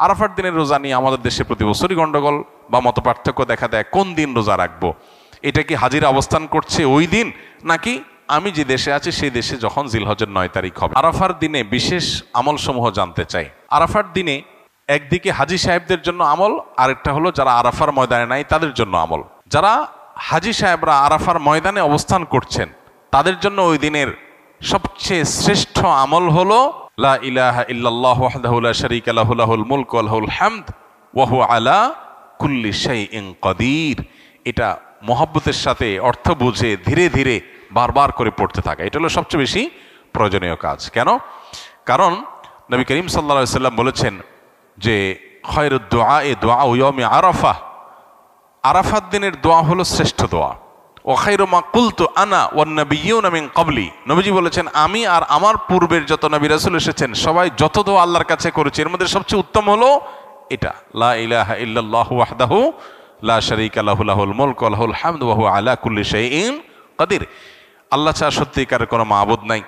আরাফার দিনের রোজা নিয়ে আমাদের দেশে প্রতি বছরই গন্ডগোল বা মতপার্থক্য দেখা দেয়, কোন দিন রোজা রাখবো। এটা কি হাজিরা অবস্থান করছে ওই দিন, নাকি আমি যে দেশে আছি সেই দেশে যখন জিলহজের 9 তারিখ হবে। আরাফার দিনে বিশেষ আমল সমূহ জানতে চাই। আরাফার দিনে একদিকে হাজি সাহেবদের জন্য আমল, আরেকটা হলো যারা আরাফার ময়দানে নাই তাদের জন্য আমল। যারা হাজি সাহেবরা আরাফার ময়দানে অবস্থান করছেন তাদের জন্য ওই দিনের সবচেয়ে শ্রেষ্ঠ আমল হলো লা ইলাহা ইল্লাল্লাহু ওয়াহদাহু লা শারীকা লাহু লাহুল মুলকু ওয়া লাহুল হামদ ওয়া হুয়া আলা কুল্লি শাইইন কাদির। এটা মহব্বতের সাথে অর্থ বুঝে ধীরে ধীরে বারবার করে পড়তে থাকা, এটা হলো সবচেয়ে বেশি প্রয়োজনীয় কাজ। কেন? কারণ নবী করিম সাল্লাল্লাহু আলাইহি সাল্লাম বলেছেন যে খায়রুদ দুআ দুআ ইয়াউমি আরাফা, আরাফাত দিনের দোয়া হলো শ্রেষ্ঠ দোয়া। ওয়া খায়রু মা কুলতু আনা ওয়ান নাবিয়্যুনা মিন ক্বাবলি, নবীজি বলেছেন আমি আর আমার পূর্বের যত নবী রাসূল এসেছেন সবাই যত দোয়া আল্লাহর কাছে করেছে এর মধ্যে সবচেয়ে উত্তম হলো এটা, লা ইলাহা ইল্লাল্লাহু ওয়াহদাহু লা শারীকা লাহু লাহুল মুলকু ওয়া লাহুল হামদু ওয়া হুয়া আলা কুল্লি শাইইন কাদির। আল্লাহ ছাড়া সত্যিকারের কোনো মাবুদ নাই।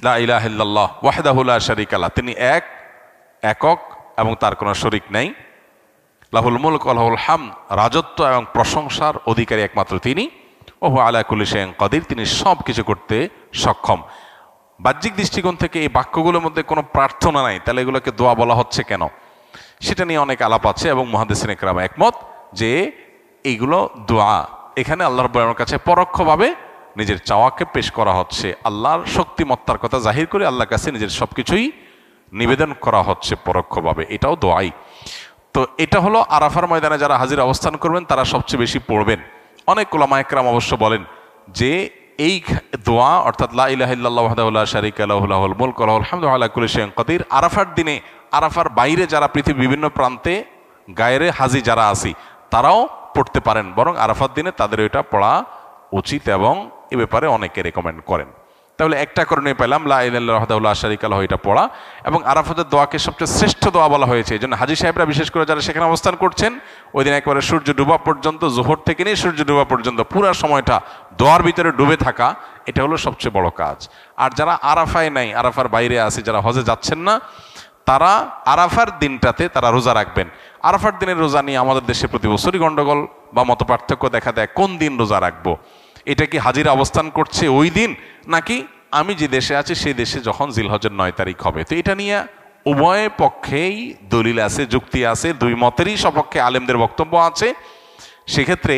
লা ইলাহা ইল্লাল্লাহ ওয়াহদাহু লা শারীকা লাহু, তিনি একক এবং তার কোনো শরীক নাই। লাহুল মুলক ওয়া লাহুল হামদ, রাজত্ব এবং প্রশংসার অধিকারী একমাত্র তিনি। ওয়া হুয়া আলা কুল্লি শাইইন কাদির, তিনি সব কিছু করতে সক্ষম। বাহ্যিক দৃষ্টিকোণ থেকে এই বাক্যগুলোর মধ্যে কোনো প্রার্থনা নাই, তাহলে এগুলোকে দোয়া বলা হচ্ছে কেন, সেটা নিয়ে অনেক আলাপ আছে এবং মুহাদ্দিসিন ইকরাম একমত যে এইগুলো দোয়া। এখানে আল্লাহ রাব্বুল আলামিনের কাছে পরোক্ষভাবে নিজের চাওয়াকে পেশ করা হচ্ছে, আল্লাহর শক্তিমত্তার কথা জাহির করে আল্লাহর কাছে নিজের সবকিছুই নিবেদন করা হচ্ছে পরোক্ষভাবে, এটাও দোয়াই। তো এটা হলো আরাফার ময়দানে যারা হাজির অবস্থান করবেন তারা সবচেয়ে বেশি পড়বেন। অনেক উলামা ইকরাম অবশ্য বলেন যে এই দোয়া অর্থাৎ লা ইলাহা ইল্লাল্লাহু ওয়াহদাহু লা শারীকা লাহু লাহুল মুলকু ওয়া লাহুল হামদু ওয়া আলা কুল্লি শাইইন কাদির, আরাফার দিনে, আরাফার বাইরে যারা পৃথিবীর বিভিন্ন প্রান্তে গায়রে হাজি যারা আছি তারাও পড়তে পারেন, বরং আরাফার দিনে তাদের এটা পড়া উচিত এবং এ ব্যাপারে অনেকে রেকমেন্ড করেন। তাহলে একটা করণীয় পেলাম লা ইলাহা ইল্লাল্লাহু ওয়াহদাহু লা শারীকা লাহু, এটা পড়া। এবং আরাফাতের দোয়াকে সবচেয়ে শ্রেষ্ঠ দোয়া বলা হয়েছে, এই জন্য হাজি সাহেবরা বিশেষ করে যারা সেখানে অবস্থান করছেন ওই দিন একেবারে সূর্য ডুবা পর্যন্ত, জোহর থেকে নিয়ে সূর্য ডুবা পর্যন্ত পুরো সময়টা দোয়ার ভিতরে ডুবে থাকা, এটা হলো সবচেয়ে বড় কাজ। আর যারা আরাফায় নাই, আরাফার বাইরে আছে, যারা হজে যাচ্ছেন না, তারা আরাফার দিনটাতে তারা রোজা রাখবেন। আরাফার দিনের রোজা নিয়ে আমাদের দেশে প্রতি বছরই গন্ডগোল বা মতপার্থক্য দেখা দেয়, কোন দিন রোজা রাখবো। এটা কি হাজিরা অবস্থান করছে ওই দিন, নাকি আমি যে দেশে আছি সেই দেশে যখন জিলহজের 9 তারিখ হবে। তো এটা নিয়ে উভয় পক্ষেই দলিল আছে, যুক্তি আছে, দুই মতেরই সপক্ষে আলেমদের বক্তব্য আছে। সেক্ষেত্রে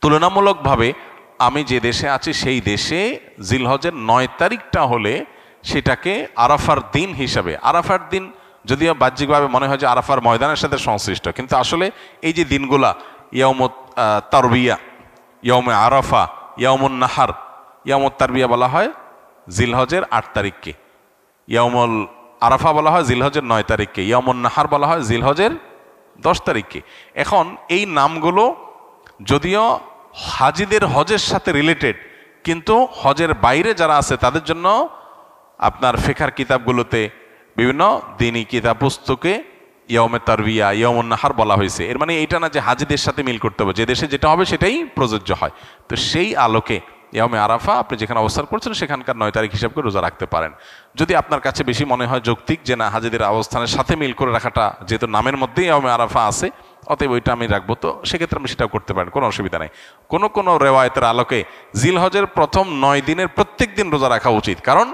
তুলনামূলকভাবে আমি যে দেশে আছি সেই দেশে জিলহজের 9 তারিখটা হলে সেটাকে আরাফার দিন হিসাবে, আরাফার দিন যদিও বাহ্যিকভাবে মনে হয় যে আরাফার ময়দানের সাথে সংশ্লিষ্ট, কিন্তু আসলে এই যে দিনগুলা ইয়াউমুত তারবিয়া, ইয়াউমে আরাফা, ইয়াউমুন নাহার, ইয়াউমুত তারবিয়া বলা হয় জিলহজের 8 তারিখকে, ইয়াউমুল আরাফা বলা হয় জিলহজের 9 তারিখকে, ইয়াউমুন নাহার বলা হয় জিলহজের 10 তারিখকে। এখন এই নামগুলো যদিও হাজিদের হজের সাথে রিলেটেড, কিন্তু হজের বাইরে যারা আছে তাদের জন্য আপনার ফিকহের কিতাবগুলোতে বিভিন্ন দ্বীনি কিতাব পুস্তকে ইয়াউমে তারবিয়া, ইয়াউমুন নাহার বলা হয়েছে। এর মানে এইটা না যে হাজিদের সাথে মিল করতে হবে, যে দেশে যেটা হবে সেটাই প্রযোজ্য হয়। তো সেই আলোকে ইয়াউমে আরাফা আপনি যেখানে অবস্থান করছেন সেখানকার 9 তারিখ হিসাব করে রোজা রাখতে পারেন। যদি আপনার কাছে বেশি মনে হয় যৌক্তিক যে না হাজিদের অবস্থানের সাথে মিল করে রাখাটা, যেহেতু নামের মধ্যেই ইয়াউমে আরাফা আছে, অতএব ওইটা আমি রাখবো, তো সেক্ষেত্রে আমি সেটাও করতে পারেন, কোনো অসুবিধা নেই। কোনো কোনো রেওয়ায়েতের আলোকে জিলহজের প্রথম 9 দিনের প্রত্যেক দিন রোজা রাখা উচিত, কারণ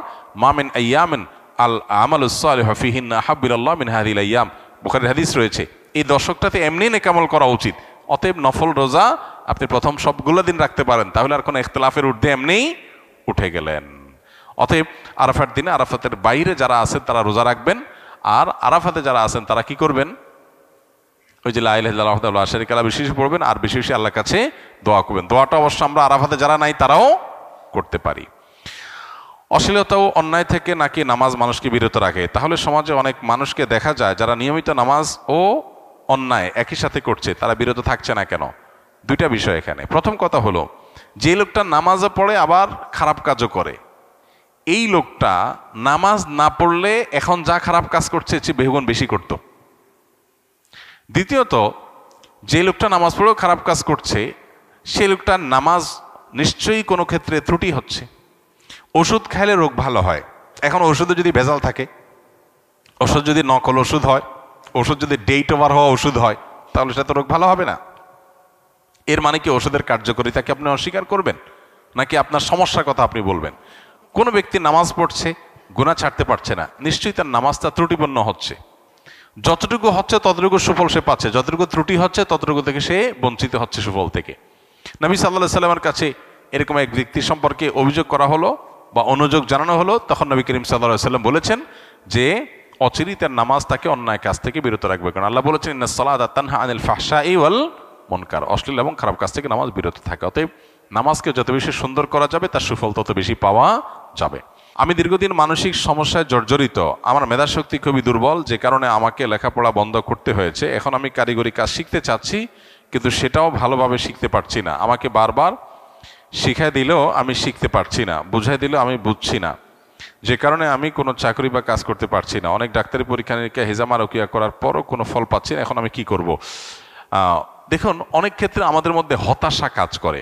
মামিন আইয়ামিন আল আমালুস সালিহু ফিহিন্না আহাব্বুলিল্লাহ মিন হাযিহিল আইয়াম, বুখারীর হাদিস রয়েছে। এই দশকটাতে এমনি নেকামল করা উচিত, অতএব নফল রোজা আপনি প্রথম সবগুলো দিন রাখতে পারেন, তাহলে আর কোনো ইখতিলাফের ঊর্ধ্বে এমনিই উঠে গেলেন। অতএব আরাফার দিনে আরাফাতের বাইরে যারা আছেন তারা রোজা রাখবেন, আর আরাফাতে যারা আছেন তারা কি করবেন, ওই যে লা ইলাহা ইল্লাল্লাহু ওয়াহদাহু লা শারীকা লাহু বেশি বেশি পড়বেন, আর বেশি বেশি আল্লাহর কাছে দোয়া করবেন। দোয়াটা অবশ্য আমরা আরাফাতে যারা নাই তারাও করতে পারি। অশ্লীলতা ও অন্যায় থেকে নাকি নামাজ মানুষকে বিরত রাখে, তাহলে সমাজে অনেক মানুষকে দেখা যায় যারা নিয়মিত নামাজ ও অন্যায় একই সাথে করছে, তারা বিরত থাকছে না কেন? দুইটা বিষয় এখানে। প্রথম কথা হলো, যে লোকটা নামাজও পড়ে আবার খারাপ কাজও করে, এই লোকটা নামাজ না পড়লে এখন যা খারাপ কাজ করছে এর চেয়ে বহুগুণ বেশি করত। দ্বিতীয়ত, যে লোকটা নামাজ পড়েও খারাপ কাজ করছে সে লোকটার নামাজ নিশ্চয়ই কোনো ক্ষেত্রে ত্রুটি হচ্ছে। ওষুধ খাইলে রোগ ভালো হয়, এখন ওষুধে যদি ভেজাল থাকে, ওষুধ যদি নকল ওষুধ হয়, ওষুধ যদি ডেট ওভার হওয়া ওষুধ হয়, তাহলে সেটা তো রোগ ভালো হবে না। এর মানে কি ওষুধের কার্যকারিতাকে আপনি অস্বীকার করবেন, নাকি আপনার সমস্যার কথা আপনি বলবেন? কোনো ব্যক্তি নামাজ পড়ছে, গুনাহ ছাড়তে পারছে না, নিশ্চয়ই তার নামাজটা ত্রুটিপূর্ণ হচ্ছে। যতটুকু হচ্ছে ততটুকু সুফল সে পাচ্ছে, যতটুকু ত্রুটি হচ্ছে ততটুকু থেকে সে বঞ্চিত হচ্ছে সুফল থেকে। নবী সাল্লাল্লাহু আলাইহি সাল্লামের কাছে এরকম এক ব্যক্তি সম্পর্কে অভিযোগ করা হলো বা অনুযোগ জানানো হলো, তখন নবী করিম সাল্লাল্লাহু আলাইহি সাল্লাম বলেছেন যে অচিরেই তার নামাজ তাকে অন্যায় কাজ থেকে বিরত রাখবে। কারণ আল্লাহ বলেছেন, ইন্নাস সালাতা তানহা আনিল ফাহশাই ওয়াল মুনকার, অশ্লীল এবং খারাপ কাজ থেকে নামাজ বিরত থাকে। অতএব নামাজকে যত বেশি সুন্দর করা যাবে তার সুফল তত বেশি পাওয়া যাবে। আমি দীর্ঘদিন মানসিক সমস্যায় জর্জরিত, আমার মেধাশক্তি খুবই দুর্বল, যে কারণে আমাকে লেখাপড়া বন্ধ করতে হয়েছে। এখন আমি কারিগরি কাজ শিখতে চাচ্ছি, কিন্তু সেটাও ভালোভাবে শিখতে পারছি না। আমাকে বারবার শিখাই দিলেও আমি শিখতে পারছি না, বুঝাই দিলেও আমি বুঝছি না, যে কারণে আমি কোনো চাকরি বা কাজ করতে পারছি না। অনেক ডাক্তারি পরীক্ষা নিরীক্ষা, হিজামা রুকিয়া করার পরও কোনো ফল পাচ্ছি না। এখন আমি কি করব? দেখুন, অনেক ক্ষেত্রে আমাদের মধ্যে হতাশা কাজ করে।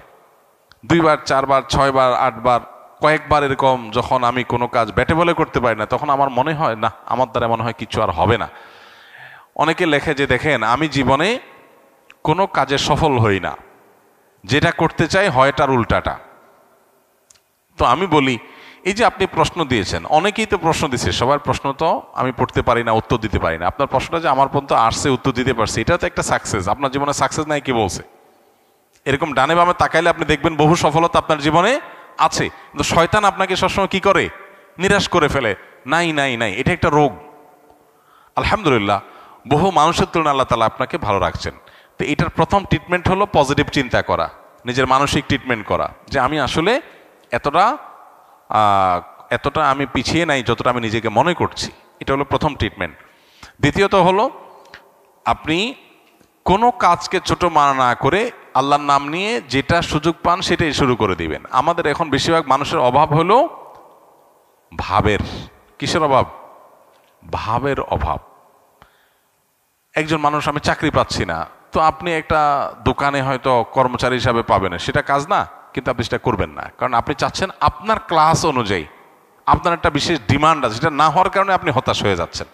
2 বার 4 বার 6 বার 8 বার কয়েকবার এরকম যখন আমি কোনো কাজ ব্যাটে বলে করতে পারি না, তখন আমার মনে হয় না, আমার দ্বারা মনে হয় কিছু আর হবে না। অনেকে লেখে যে দেখেন, আমি জীবনে কোনো কাজে সফল হই না, যেটা করতে চাই হয় তার উল্টাটা। তো আমি বলি, এই যে আপনি প্রশ্ন দিয়েছেন, অনেকেই তো প্রশ্ন দিচ্ছে, সবার প্রশ্ন তো আমি পড়তে পারি না, উত্তর দিতে পারি না। আপনার প্রশ্নটা যে আমার পর্যন্ত আসছে, উত্তর দিতে পারছি, এটা তো একটা সাকসেস। আপনার জীবনে সাকসেস নাই কি বলছে? এরকম ডানে বামে তাকাইলে আপনি দেখবেন বহু সফলতা আপনার জীবনে আছে, কিন্তু শয়তান আপনাকে সবসময় কি করে? নিরাশ করে ফেলে। নাই নাই নাই, এটা একটা রোগ। আলহামদুলিল্লাহ, বহু মানুষের তুলনায় আল্লাহ তাআলা আপনাকে ভালো রাখছেন। তো এটার প্রথম ট্রিটমেন্ট হলো পজিটিভ চিন্তা করা, নিজের মানসিক ট্রিটমেন্ট করা, যে আমি আসলে এতটা আমি পিছিয়ে নাই যতটা আমি নিজেকে মনে করছি। এটা হলো প্রথম ট্রিটমেন্ট। দ্বিতীয়ত হলো, আপনি কোনো কাজকে ছোট মনে না করে আল্লাহর নাম নিয়ে যেটা সুযোগ পান সেটাই শুরু করে দিবেন। আমাদের এখন বেশিরভাগ মানুষের অভাব হলো ভাবের। কিসের অভাব? ভাবের অভাব। একজন মানুষ, আমি চাকরি পাচ্ছি না, তো আপনি একটা দোকানে হয়তো কর্মচারী হিসাবে পাবেন, সেটা কাজ না, কিন্তু আপনি সেটা করবেন না, কারণ আপনি চাচ্ছেন আপনার ক্লাস অনুযায়ী আপনার একটা বিশেষ ডিমান্ড আছে, সেটা না হওয়ার কারণে আপনি হতাশ হয়ে যাচ্ছেন।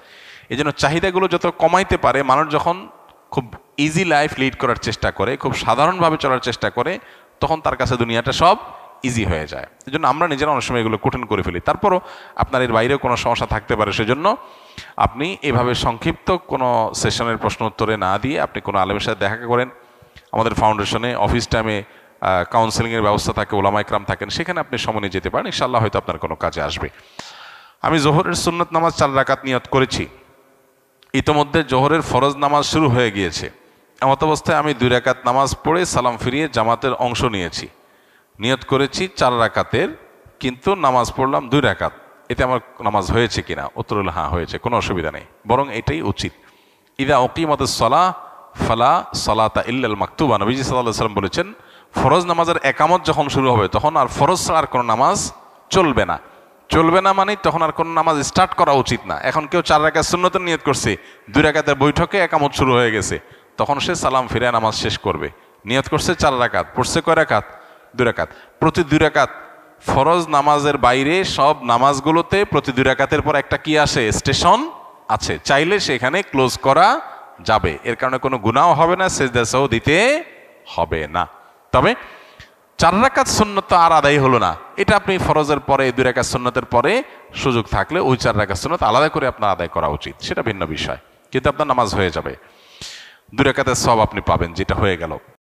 এই জন্য চাহিদাগুলো যত কমাইতে পারে, মানুষ যখন খুব ইজি লাইফ লিড করার চেষ্টা করে, খুব সাধারণভাবে চলার চেষ্টা করে, তখন তার কাছে দুনিয়াটা সব ইজি হয়ে যায়। এই জন্য আমরা নিজেরা অনেক সময় এগুলো কঠিন করে ফেলি। তারপরও আপনার এর বাইরেও কোনো সমস্যা থাকতে পারে, সেজন্য আপনি এভাবে সংক্ষিপ্ত কোনো সেশনের প্রশ্ন উত্তরে না দিয়ে আপনি কোনো আলেমের সাথে দেখা করেন। আমাদের ফাউন্ডেশনে অফিস টাইমে কাউন্সেলিংয়ের ব্যবস্থা থাকে, ওলামা ইকরাম থাকেন, সেখানে আপনি সময় নিয়ে যেতে পারেন। ইনশাআল্লাহ হয়তো আপনার কোনো কাজে আসবে। আমি জোহরের সুন্নত নামাজ 4 রাকাত নিয়ত করেছি। ইতোমধ্যে জোহরের ফরজ নামাজ শুরু হয়ে গিয়েছে। এমত অবস্থায় আমি 2 রাকাত নামাজ পড়ে সালাম ফিরিয়ে জামাতের অংশ নিয়েছি। নিয়ত করেছি 4 রাকাতের, কিন্তু নামাজ পড়লাম 2 রাকাত। এতে আমার নামাজ হয়েছে কিনা? উত্তর হলো হ্যাঁ, হয়েছে, কোনো অসুবিধা নেই, বরং এটাই উচিত। ইদা উকিমাতুস সালাহ ফালা সালাতা ইল্লাল মাকতুবা, নবীজি সাল্লাল্লাহু আলাইহি ওয়াসাল্লাম বলেছেন, ফরজ নামাজের একামত যখন শুরু হবে তখন আর ফরজ ছাড়া আর কোনো নামাজ চলবে না। চলবে না মানে তখন আর কোনো নামাজ স্টার্ট করা উচিত না। এখন কেউ 4 রাকাত সুন্নতের নিয়ত করছে, 2 রাকাতের বৈঠকে একামত শুরু হয়ে গেছে, তখন সে সালাম ফিরে নামাজ শেষ করবে। নিয়ত করছে 4 রাকাত, পড়ছে কয় রাকাত? 2 রাকাত। প্রতি 2 রাকাত, ফরজ নামাজের বাইরে সব নামাজগুলোতে প্রতি 2 রাকাতের পর একটা কি আসে? স্টেশন আছে, চাইলে সেখানে ক্লোজ করা যাবে। এর কারণে কোনো গুনাহ হবে না, সেজদা সাহু দিতে হবে না। তবে 4 রাকাত সুন্নত আর আদায় হলো না, এটা আপনি ফরজের পরে 2 রাকাত সুন্নতের পরে সুযোগ থাকলে ওই 4 রাকাত সুন্নত আলাদা করে আপনার আদায় করা উচিত, সেটা ভিন্ন বিষয়, কিন্তু আপনার নামাজ হয়ে যাবে। 2 রাকাতের সওয়াব আপনি পাবেন, যেটা হয়ে গেল।